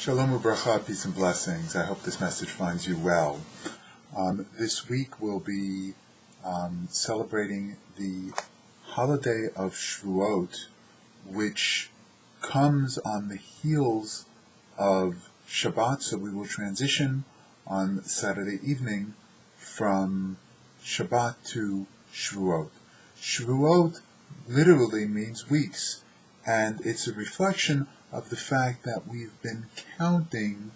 Shalom u'bracha, peace and blessings. I hope this message finds you well. This week we'll be celebrating the holiday of Shavout, which comes on the heels of Shabbat, so we will transition on Saturday evening from Shabbat to Shavout. Shavout literally means weeks, and it's a reflection of the fact that we've been counting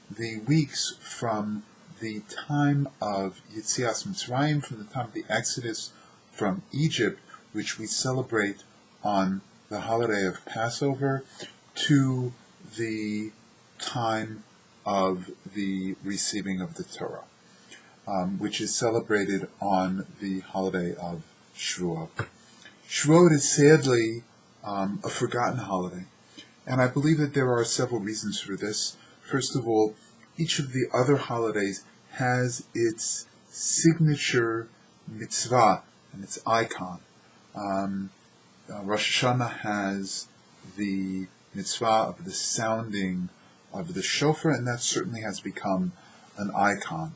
the weeks from the time of Yetzias Mitzrayim, from the time of the Exodus from Egypt, which we celebrate on the holiday of Passover, to the time of the receiving of the Torah, which is celebrated on the holiday of Shavout. Shavout is sadly a forgotten holiday. And I believe that there are several reasons for this. First of all, each of the other holidays has its signature mitzvah and its icon. Rosh Hashanah has the mitzvah of the sounding of the shofar, and that certainly has become an icon.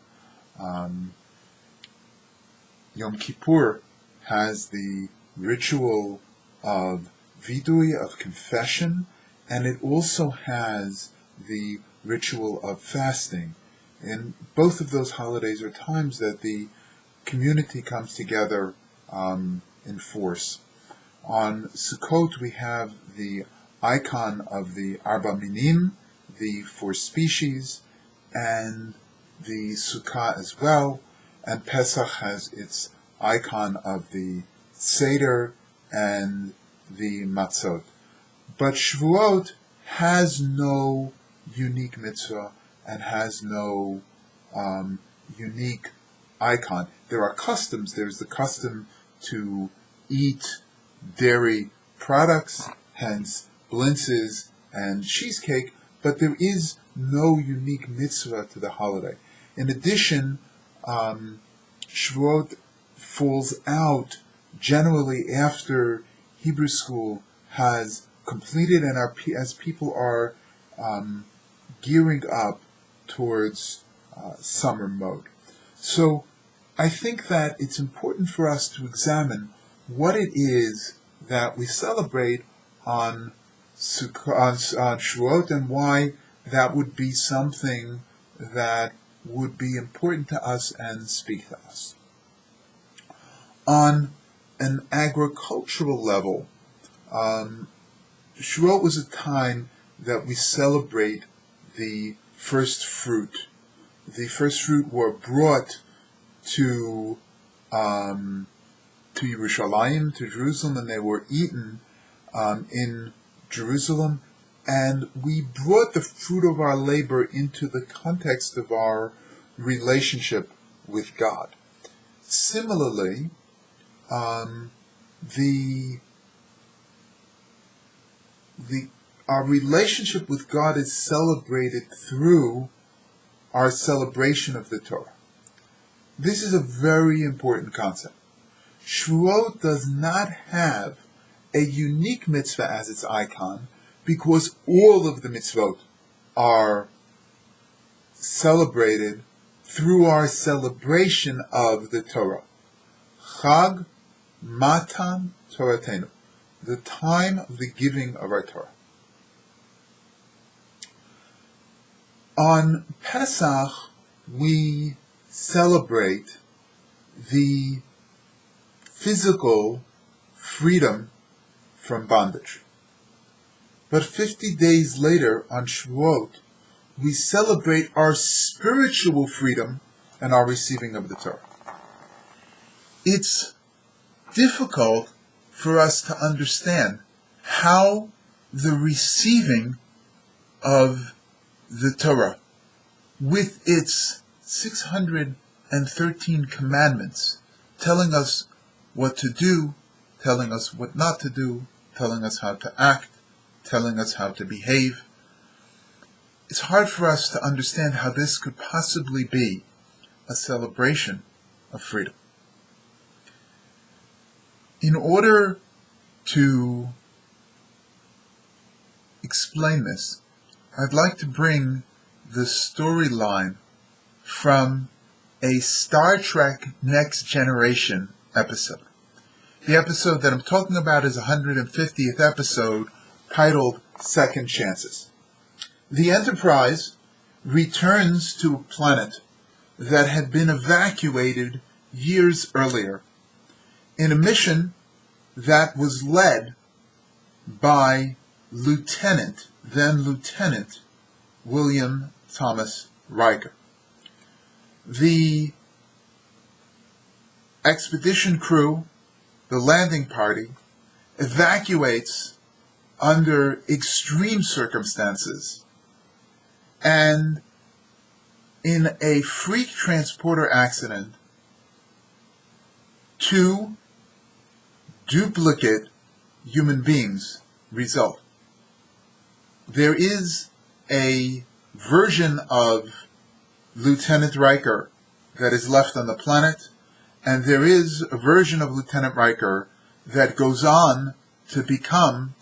Yom Kippur has the ritual of vidui, of confession, and it also has the ritual of fasting. And both of those holidays are times that the community comes together in force. On Sukkot we have the icon of the Arba Minim, the four species, and the Sukkah as well. And Pesach has its icon of the Seder and the Matzot. But Shavuot has no unique mitzvah and has no unique icon. There are customs. There's the custom to eat dairy products, hence blintzes and cheesecake, but there is no unique mitzvah to the holiday. In addition, Shavuot falls out generally after Hebrew school has completed and as people are gearing up towards summer mode. So I think that it's important for us to examine what it is that we celebrate on Shavuot and why that would be something that would be important to us and speak to us. On an agricultural level, Shavuot was a time that we celebrate the first fruit. The first fruit were brought to Yerushalayim, to Jerusalem, and they were eaten in Jerusalem. And we brought the fruit of our labor into the context of our relationship with God. Similarly, our relationship with God is celebrated through our celebration of the Torah. This is a very important concept. Shavuot does not have a unique mitzvah as its icon because all of the mitzvot are celebrated through our celebration of the Torah. Chag Matan Toratenu, the time of the giving of our Torah. On Pesach, we celebrate the physical freedom from bondage. But 50 days later, on Shavuot, we celebrate our spiritual freedom and our receiving of the Torah. It's difficult for us to understand how the receiving of the Torah, with its 613 commandments, telling us what to do, telling us what not to do, telling us how to act, telling us how to behave. It's hard for us to understand how this could possibly be a celebration of freedom. In order to explain this, I'd like to bring the storyline from a Star Trek Next Generation episode. The episode that I'm talking about is 150th episode, titled Second Chances. The Enterprise returns to a planet that had been evacuated years earlier in a mission that was led by then Lieutenant William Thomas Riker. The expedition crew, the landing party, evacuates under extreme circumstances, and in a freak transporter accident, 2 duplicate human beings result. There is a version of Lieutenant Riker that is left on the planet, and there is a version of Lieutenant Riker that goes on to become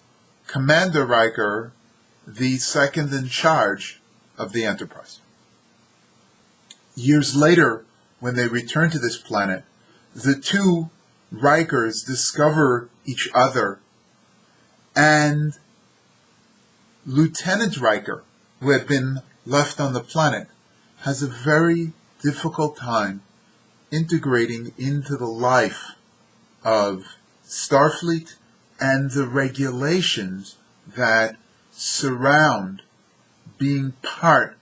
Commander Riker, the second in charge of the Enterprise. Years later, when they return to this planet, the 2 Rikers discover each other, and Lieutenant Riker, who had been left on the planet, has a very difficult time integrating into the life of Starfleet and the regulations that surround being part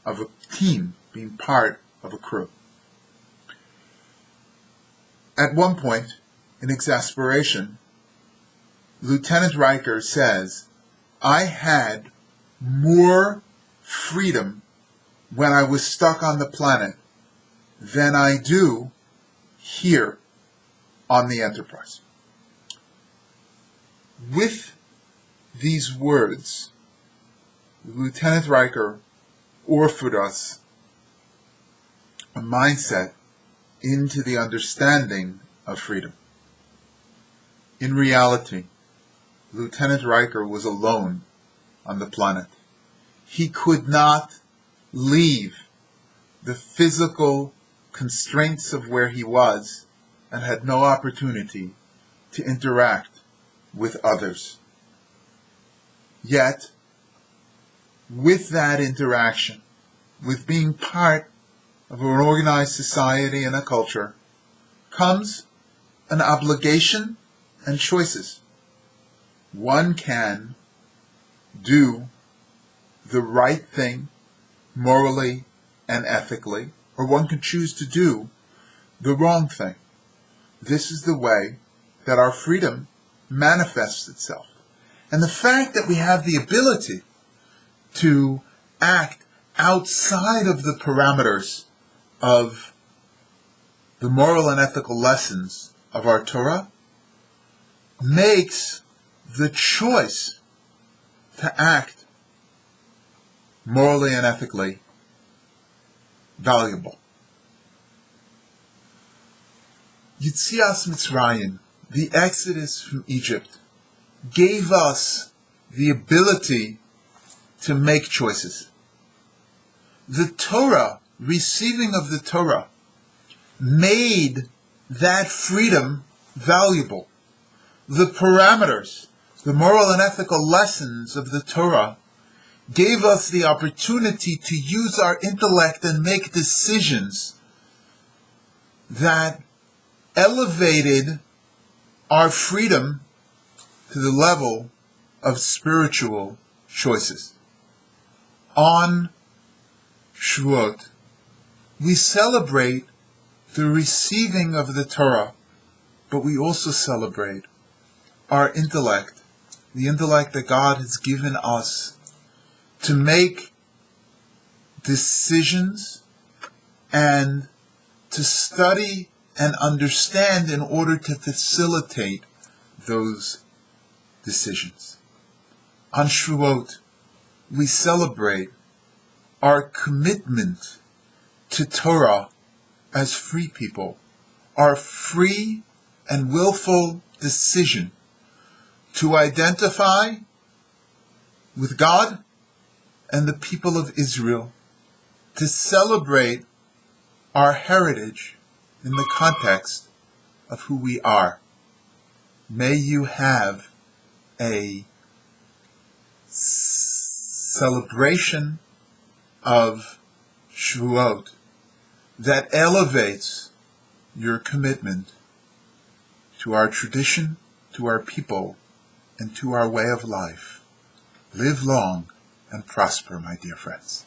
of a team, being part of a crew. At one point, in exasperation, Lieutenant Riker says, "I had more freedom when I was stuck on the planet than I do here on the Enterprise." With these words, Lieutenant Riker offered us a mindset into the understanding of freedom. In reality, Lieutenant Riker was alone on the planet. He could not leave the physical constraints of where he was and had no opportunity to interact with others. Yet, with that interaction, with being part of an organized society and a culture, comes an obligation and choices. One can do the right thing morally and ethically, or one can choose to do the wrong thing. This is the way that our freedom manifests itself. And the fact that we have the ability to act outside of the parameters of the moral and ethical lessons of our Torah makes the choice to act morally and ethically valuable. Yetzias Mitzrayim, the exodus from Egypt, gave us the ability to make choices. The Torah, receiving of the Torah, made that freedom valuable. The parameters, the moral and ethical lessons of the Torah gave us the opportunity to use our intellect and make decisions that elevated our freedom to the level of spiritual choices. On Shavout, we celebrate the receiving of the Torah, but we also celebrate our intellect, the intellect that God has given us to make decisions and to study and understand in order to facilitate those decisions. On Shavout, we celebrate our commitment to Torah as free people, our free and willful decision to identify with God and the people of Israel to celebrate our heritage in the context of who we are. May you have a celebration of Shavout that elevates your commitment to our tradition, to our people, and to our way of life. Live long and prosper, my dear friends.